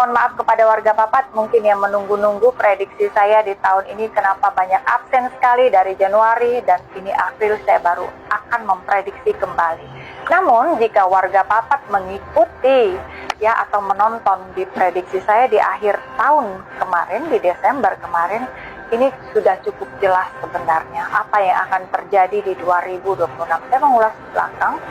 mohon maaf kepada warga Papat mungkin yang menunggu-nunggu prediksi saya di tahun ini kenapa banyak absen sekali dari Januari dan ini April saya baru akan memprediksi kembali. Namun jika warga Papat mengikuti ya atau menonton di prediksi saya di akhir tahun kemarin, di Desember kemarin, ini sudah cukup jelas sebenarnya apa yang akan terjadi di 2026. Saya mengulas ke belakang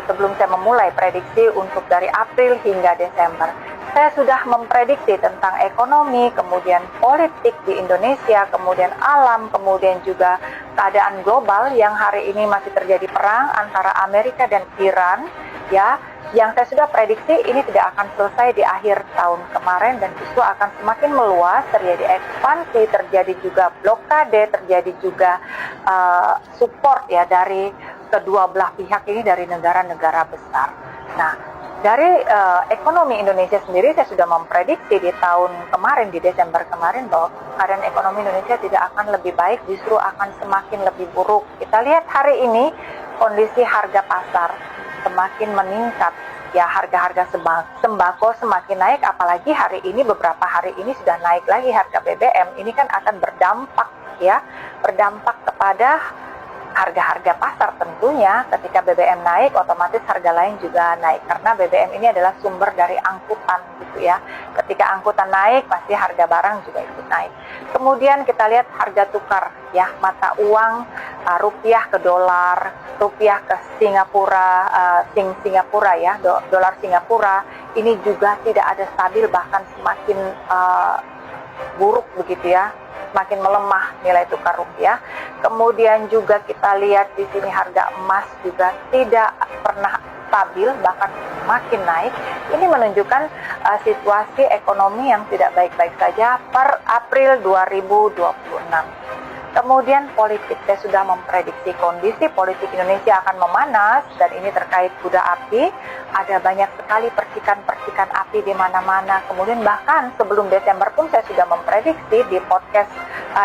sebelum saya memulai prediksi untuk dari April hingga Desember. Saya sudah memprediksi tentang ekonomi, kemudian politik di Indonesia, kemudian alam, kemudian juga keadaan global yang hari ini masih terjadi perang antara Amerika dan Iran, ya. Yang saya sudah prediksi ini tidak akan selesai di akhir tahun kemarin dan justru akan semakin meluas, terjadi ekspansi, terjadi juga blokade, terjadi juga support ya dari kedua belah pihak ini dari negara-negara besar. Nah, dari ekonomi Indonesia sendiri saya sudah memprediksi di tahun kemarin, di Desember kemarin, bahwa keadaan ekonomi Indonesia tidak akan lebih baik, justru akan semakin lebih buruk. Kita lihat hari ini kondisi harga pasar semakin meningkat, ya harga-harga sembako semakin naik, apalagi hari ini beberapa hari ini sudah naik lagi harga BBM. Ini kan akan berdampak kepada harga-harga pasar tentunya. Ketika BBM naik, otomatis harga lain juga naik karena BBM ini adalah sumber dari angkutan gitu ya. Ketika angkutan naik, pasti harga barang juga ikut naik. Kemudian kita lihat harga tukar ya, mata uang rupiah ke dolar, rupiah ke Singapura, Singapura ya, dolar Singapura ini juga tidak ada stabil, bahkan semakin buruk begitu ya, semakin melemah nilai tukar rupiah. Kemudian juga kita lihat di sini harga emas juga tidak pernah stabil, bahkan makin naik. Ini menunjukkan situasi ekonomi yang tidak baik-baik saja per April 2026. Kemudian politik, saya sudah memprediksi kondisi politik Indonesia akan memanas dan ini terkait kuda api. Ada banyak sekali percikan-percikan api di mana-mana. Kemudian bahkan sebelum Desember pun saya sudah memprediksi di podcast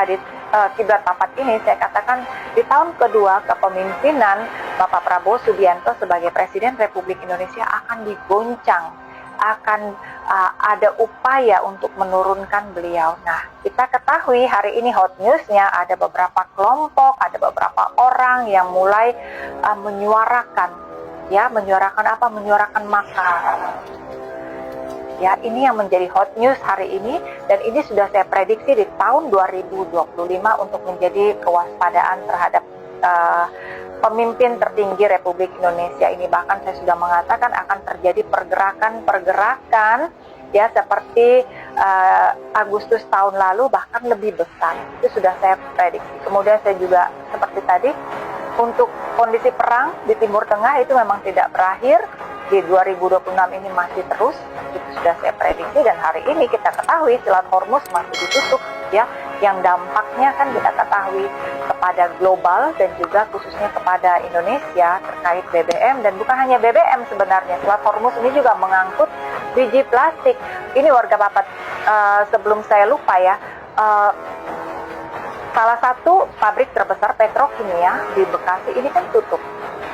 di Kiblat Papat ini, saya katakan di tahun kedua kepemimpinan Bapak Prabowo Subianto sebagai Presiden Republik Indonesia akan digoncang, akan ada upaya untuk menurunkan beliau. Nah, kita ketahui hari ini hot newsnya ada beberapa kelompok, ada beberapa orang yang mulai menyuarakan makar. Ya, ini yang menjadi hot news hari ini dan ini sudah saya prediksi di tahun 2025 untuk menjadi kewaspadaan terhadap pemimpin tertinggi Republik Indonesia ini. Bahkan saya sudah mengatakan akan terjadi pergerakan ya seperti Agustus tahun lalu, bahkan lebih besar. Itu sudah saya prediksi. Kemudian saya juga seperti tadi, untuk kondisi perang di Timur Tengah itu memang tidak berakhir. Di 2026 ini masih terus, itu sudah saya prediksi. Dan hari ini kita ketahui Selat Hormuz masih ditutup ya, yang dampaknya kan kita ketahui kepada global dan juga khususnya kepada Indonesia terkait BBM. Dan bukan hanya BBM sebenarnya, Selat Hormuz ini juga mengangkut biji plastik. Ini warga Papat, sebelum saya lupa ya, salah satu pabrik terbesar petrokimia di Bekasi ini kan tutup.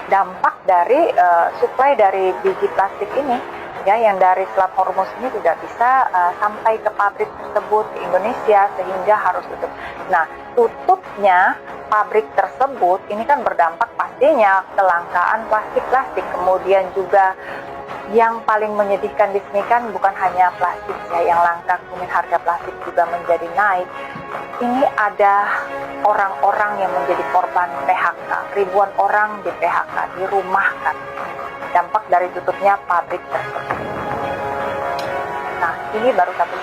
Dampak dari suplai dari biji plastik ini ya, yang dari Selat Hormuz ini tidak bisa sampai ke pabrik tersebut di Indonesia sehingga harus tutup. Nah, tutupnya pabrik tersebut ini kan berdampak pastinya kelangkaan plastik. Kemudian juga yang paling menyedihkan di sini kan bukan hanya plastik ya yang langka, kemudian harga plastik juga menjadi naik. Ini ada orang-orang yang menjadi korban PHK, ribuan orang di PHK, dirumahkan. Dampak dari tutupnya pabrik tersebut. Nah, ini baru satu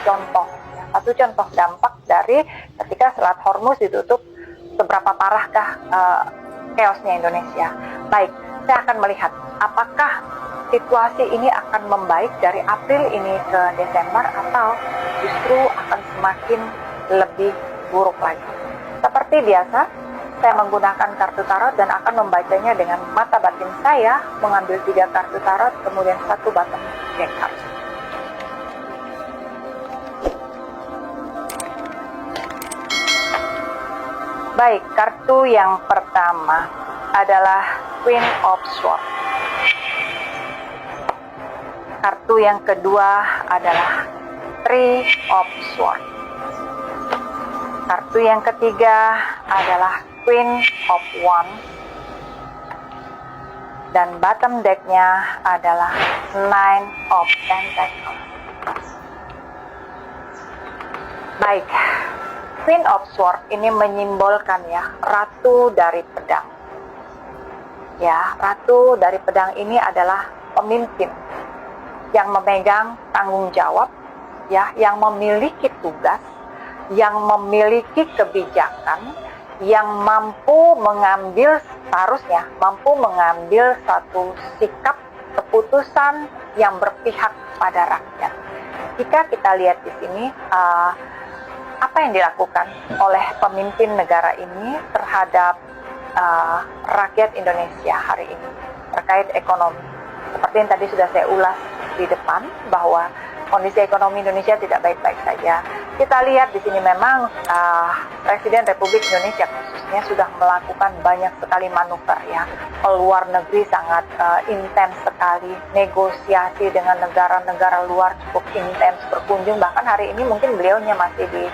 contoh dampak dari ketika Selat Hormuz ditutup, seberapa parahkah chaosnya Indonesia. Baik, saya akan melihat apakah situasi ini akan membaik dari April ini ke Desember atau justru akan semakin lebih buruk lagi. Seperti biasa, saya menggunakan kartu tarot dan akan membacanya dengan mata batin saya, mengambil 3 kartu tarot, kemudian 1 bottom deck card. Baik, kartu yang pertama adalah Queen of Swords. Kartu yang kedua adalah Three of Swords. Kartu yang ketiga adalah Queen of Wands. Dan bottom decknya adalah Nine of Pentacles. Baik, Queen of Swords ini menyimbolkan ya ratu dari pedang. Ya, ratu dari pedang ini adalah pemimpin yang memegang tanggung jawab, ya, yang memiliki tugas, yang memiliki kebijakan, yang mampu mengambil seharusnya mampu mengambil satu sikap keputusan yang berpihak pada rakyat. Jika kita lihat di sini, apa yang dilakukan oleh pemimpin negara ini terhadap rakyat Indonesia hari ini terkait ekonomi. Seperti yang tadi sudah saya ulas di depan, bahwa kondisi ekonomi Indonesia tidak baik-baik saja. Kita lihat di sini memang Presiden Republik Indonesia khususnya sudah melakukan banyak sekali manuver ya. Luar negeri sangat intens sekali, negosiasi dengan negara-negara luar cukup intens berkunjung. Bahkan hari ini mungkin beliaunya masih di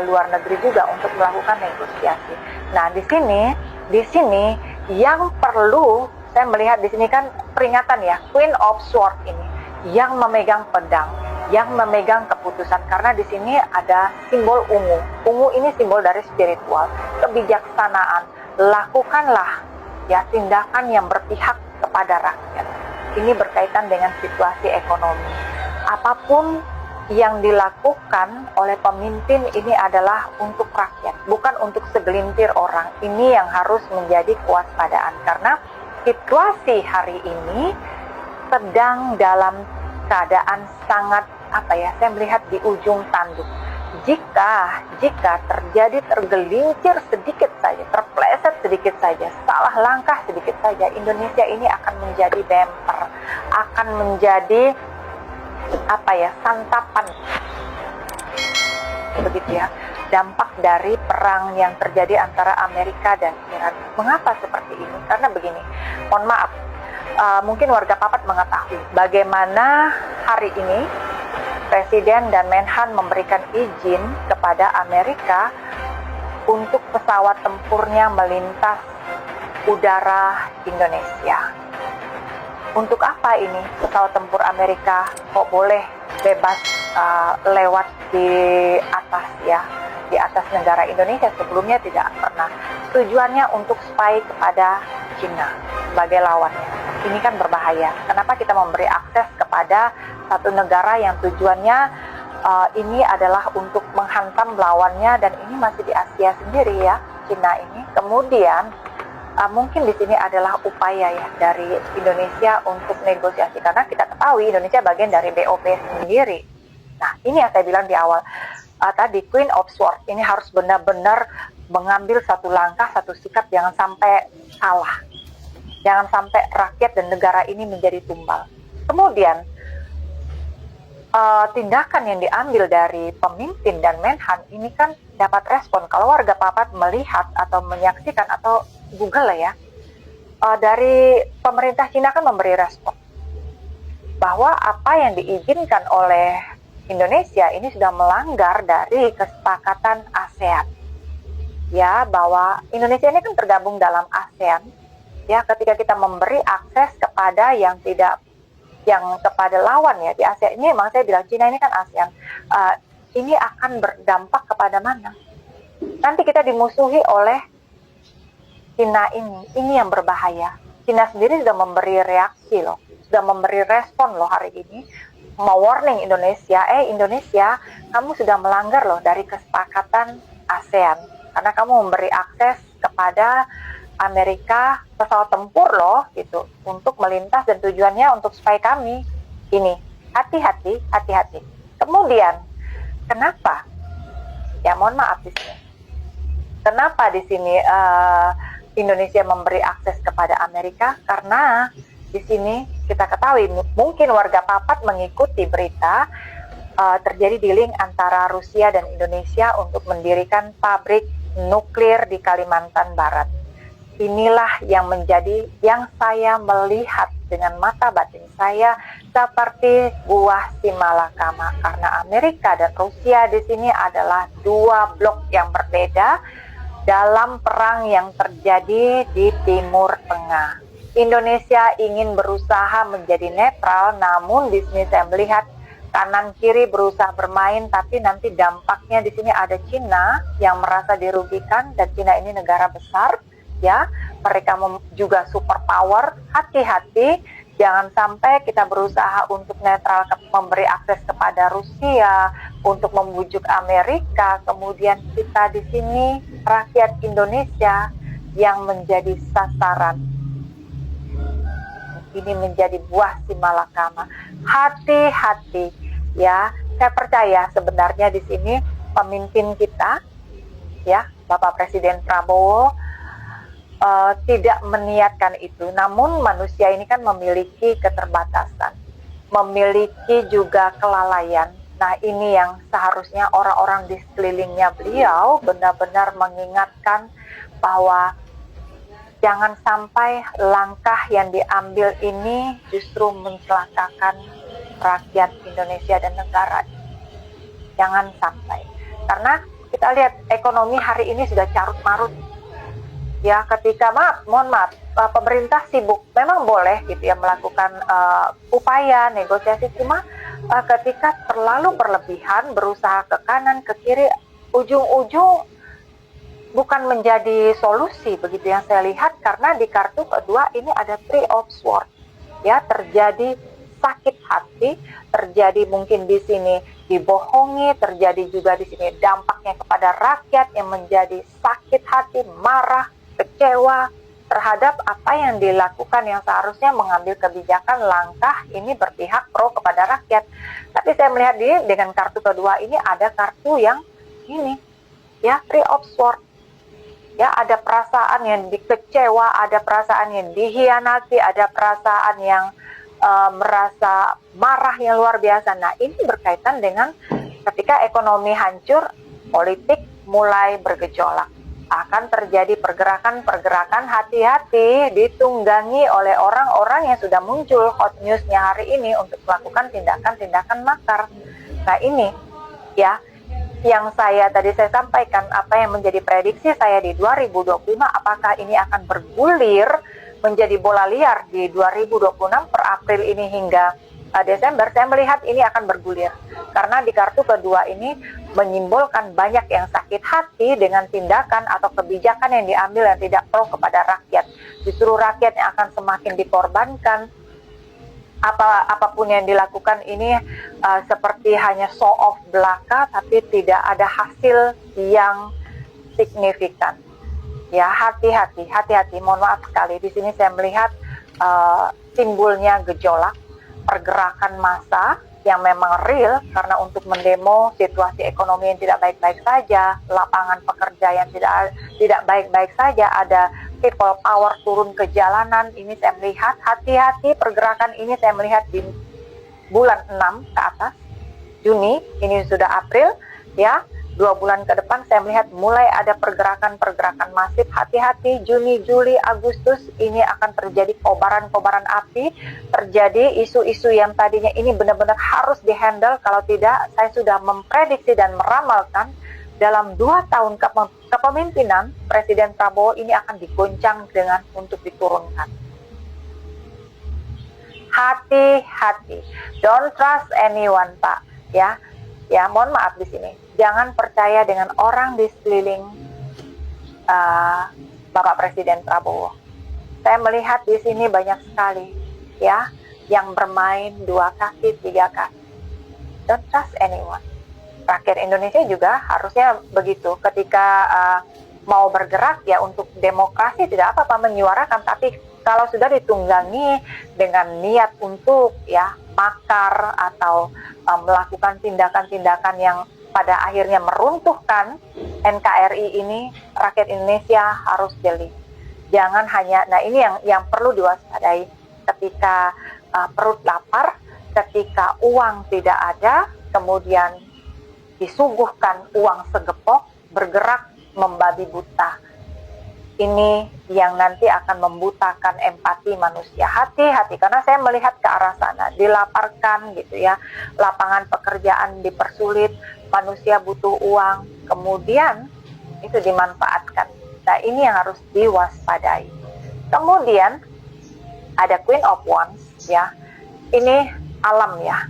luar negeri juga untuk melakukan negosiasi. Nah, di sini yang perlu saya melihat di sini kan peringatan ya, Queen of Swords ini yang memegang pedang, yang memegang keputusan, karena di sini ada simbol ungu. Ungu ini simbol dari spiritual, kebijaksanaan. Lakukanlah ya tindakan yang berpihak kepada rakyat. Ini berkaitan dengan situasi ekonomi. Apapun yang dilakukan oleh pemimpin ini adalah untuk rakyat, bukan untuk segelintir orang. Ini yang harus menjadi kewaspadaan, karena situasi hari ini sedang dalam keadaan sangat saya melihat di ujung tanduk. Jika terjadi tergelincir sedikit saja, terpleset sedikit saja, salah langkah sedikit saja, Indonesia ini akan menjadi bemper, akan menjadi santapan, begitu ya, dampak dari perang yang terjadi antara Amerika dan Iran. Mengapa seperti ini? Karena begini, mohon maaf, mungkin warga Papat mengetahui bagaimana hari ini Presiden dan Menhan memberikan izin kepada Amerika untuk pesawat tempurnya melintas udara Indonesia. Untuk apa ini pesawat tempur Amerika kok boleh bebas lewat di atas ya, di atas negara Indonesia? Sebelumnya tidak pernah. Tujuannya untuk spy kepada China sebagai lawannya. Ini kan berbahaya. Kenapa kita memberi akses kepada satu negara yang tujuannya ini adalah untuk menghantam lawannya, dan ini masih di Asia sendiri ya, China ini. Kemudian mungkin di sini adalah upaya ya dari Indonesia untuk negosiasi, karena kita ketahui Indonesia bagian dari BOP sendiri. Nah, ini yang saya bilang di awal tadi, Queen of Swords ini harus benar-benar mengambil satu langkah, satu sikap, jangan sampai salah, jangan sampai rakyat dan negara ini menjadi tumbal. Kemudian tindakan yang diambil dari pemimpin dan Menhan ini kan dapat respon. Kalau warga Papat melihat atau menyaksikan atau Google ya, dari pemerintah Cina kan memberi respon bahwa apa yang diizinkan oleh Indonesia ini sudah melanggar dari kesepakatan ASEAN. Ya, bahwa Indonesia ini kan tergabung dalam ASEAN. Ya, ketika kita memberi akses kepada yang kepada lawan ya di ASEAN ini, memang saya bilang Cina ini kan ASEAN. Ini akan berdampak kepada mana? Nanti kita dimusuhi oleh Cina ini yang berbahaya. Cina sendiri sudah memberi reaksi loh, sudah memberi respon loh hari ini, warning Indonesia, Indonesia, kamu sudah melanggar loh dari kesepakatan ASEAN, karena kamu memberi akses kepada Amerika pesawat tempur loh gitu untuk melintas, dan tujuannya untuk spy kami. Ini hati-hati. Kemudian kenapa? Ya mohon maaf di sini. Kenapa di sini Indonesia memberi akses kepada Amerika? Karena di sini kita ketahui, mungkin warga Papat mengikuti berita terjadi dealing antara Rusia dan Indonesia untuk mendirikan pabrik nuklir di Kalimantan Barat. Inilah yang saya melihat dengan mata batin saya seperti buah si malakama, karena Amerika dan Rusia di sini adalah dua blok yang berbeda dalam perang yang terjadi di Timur Tengah. Indonesia ingin berusaha menjadi netral, namun di sini saya melihat kanan kiri berusaha bermain, tapi nanti dampaknya di sini ada Cina yang merasa dirugikan, dan Cina ini negara besar, ya, mereka juga superpower. Hati-hati. Jangan sampai kita berusaha untuk netral, memberi akses kepada Rusia, untuk membujuk Amerika, kemudian kita di sini rakyat Indonesia yang menjadi sasaran. Ini menjadi buah si malakama. Hati-hati, ya. Saya percaya sebenarnya di sini pemimpin kita, ya, Bapak Presiden Prabowo, tidak meniatkan itu, namun manusia ini kan memiliki keterbatasan, memiliki juga kelalaian. Nah, ini yang seharusnya orang-orang di sekelilingnya beliau benar-benar mengingatkan bahwa jangan sampai langkah yang diambil ini justru mencelakakan rakyat Indonesia dan negara. Jangan sampai, karena kita lihat ekonomi hari ini sudah carut marut. Ya, ketika mohon maaf, pemerintah sibuk, memang boleh gitu ya melakukan upaya negosiasi, cuma ketika terlalu berlebihan, berusaha ke kanan ke kiri, ujung-ujung bukan menjadi solusi, begitu yang saya lihat, karena di kartu kedua ini ada Three of Swords, ya, terjadi sakit hati, terjadi mungkin di sini dibohongi, terjadi juga di sini dampaknya kepada rakyat yang menjadi sakit hati, marah, kecewa terhadap apa yang dilakukan, yang seharusnya mengambil kebijakan langkah ini berpihak pro kepada rakyat. Tapi saya melihat dengan kartu kedua ini ada kartu yang ini, ya, Three of Swords. Ya, ada perasaan yang dikecewa, ada perasaan yang dihianati, ada perasaan yang merasa marah yang luar biasa. Nah, ini berkaitan dengan ketika ekonomi hancur, politik mulai bergejolak. Akan terjadi pergerakan-pergerakan, hati-hati, ditunggangi oleh orang-orang yang sudah muncul hot news-nya hari ini untuk melakukan tindakan-tindakan makar. Nah, ini ya yang saya sampaikan, apa yang menjadi prediksi saya di 2025, apakah ini akan bergulir menjadi bola liar di 2026 per April ini hingga Desember. Saya melihat ini akan bergulir, karena di kartu kedua ini menyimbolkan banyak yang sakit hati dengan tindakan atau kebijakan yang diambil yang tidak pro kepada rakyat. Justru rakyat yang akan semakin dikorbankan. Apapun yang dilakukan ini seperti hanya show off belaka, tapi tidak ada hasil yang signifikan. Ya, hati-hati. Mohon maaf sekali, di sini saya melihat timbulnya gejolak, pergerakan massa yang memang real, karena untuk mendemo situasi ekonomi yang tidak baik-baik saja, lapangan pekerja yang tidak baik-baik saja, ada people power turun ke jalanan. Ini saya melihat hati-hati, pergerakan ini saya melihat di bulan 6 ke atas, Juni, ini sudah April, ya, 2 bulan ke depan saya melihat mulai ada pergerakan-pergerakan masif. Hati-hati, Juni, Juli, Agustus ini akan terjadi kobaran-kobaran api, terjadi isu-isu yang tadinya ini benar-benar harus dihandle. Kalau tidak, saya sudah memprediksi dan meramalkan dalam 2 tahun kepemimpinan Presiden Prabowo ini akan digoncang dengan untuk diturunkan. Hati-hati, don't trust anyone, Pak, ya. Ya, mohon maaf di sini. Jangan percaya dengan orang di sekeliling Bapak Presiden Prabowo. Saya melihat di sini banyak sekali, ya, yang bermain 2 kaki, 3 kaki. Don't trust anyone. Rakyat Indonesia juga harusnya begitu. Ketika mau bergerak, ya, untuk demokrasi tidak apa-apa menyuarakan, tapi kalau sudah ditunggangi dengan niat untuk, ya, makar atau melakukan tindakan-tindakan yang pada akhirnya meruntuhkan NKRI ini, rakyat Indonesia harus jeli. Jangan hanya, nah ini yang perlu diwaspadai ketika perut lapar, ketika uang tidak ada, kemudian disuguhkan uang segepok, bergerak membabi buta. ini yang nanti akan membutakan empati manusia. Hati-hati, karena saya melihat ke arah sana, dilaparkan gitu ya, lapangan pekerjaan dipersulit, manusia butuh uang, kemudian itu dimanfaatkan. Nah, ini yang harus diwaspadai. Kemudian ada Queen of Wands ya, ini alam ya,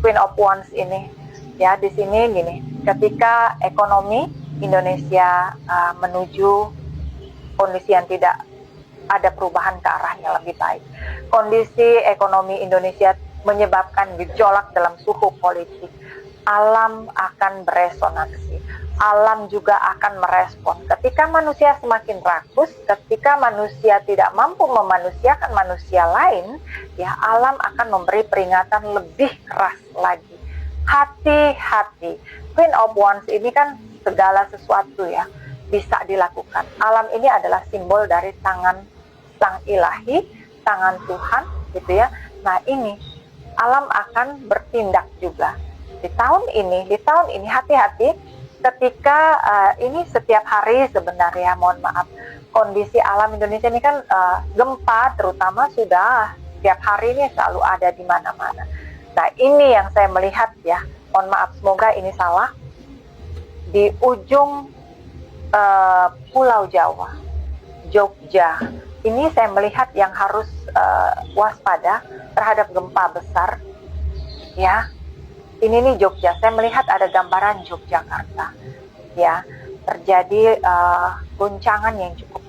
Queen of Wands ini ya, di sini gini, ketika ekonomi Indonesia menuju kondisi yang tidak ada perubahan ke arah yang lebih baik. Kondisi ekonomi Indonesia menyebabkan gejolak dalam suhu politik. Alam akan beresonansi. Alam juga akan merespon. Ketika manusia semakin rakus, ketika manusia tidak mampu memanusiakan manusia lain, ya alam akan memberi peringatan lebih keras lagi. Hati-hati. Queen of Wands ini kan segala sesuatu ya bisa dilakukan. Alam ini adalah simbol dari tangan Sang Ilahi, tangan Tuhan gitu ya. Nah, ini alam akan bertindak juga. Di tahun ini hati-hati ketika ini setiap hari sebenarnya, mohon maaf, kondisi alam Indonesia ini kan gempa terutama sudah setiap hari ini selalu ada di mana-mana. Nah, ini yang saya melihat ya, mohon maaf, semoga ini salah, di ujung Pulau Jawa, Jogja, ini saya melihat yang harus waspada terhadap gempa besar ya. Ini nih Jogja, saya melihat ada gambaran Yogyakarta ya, terjadi guncangan yang cukup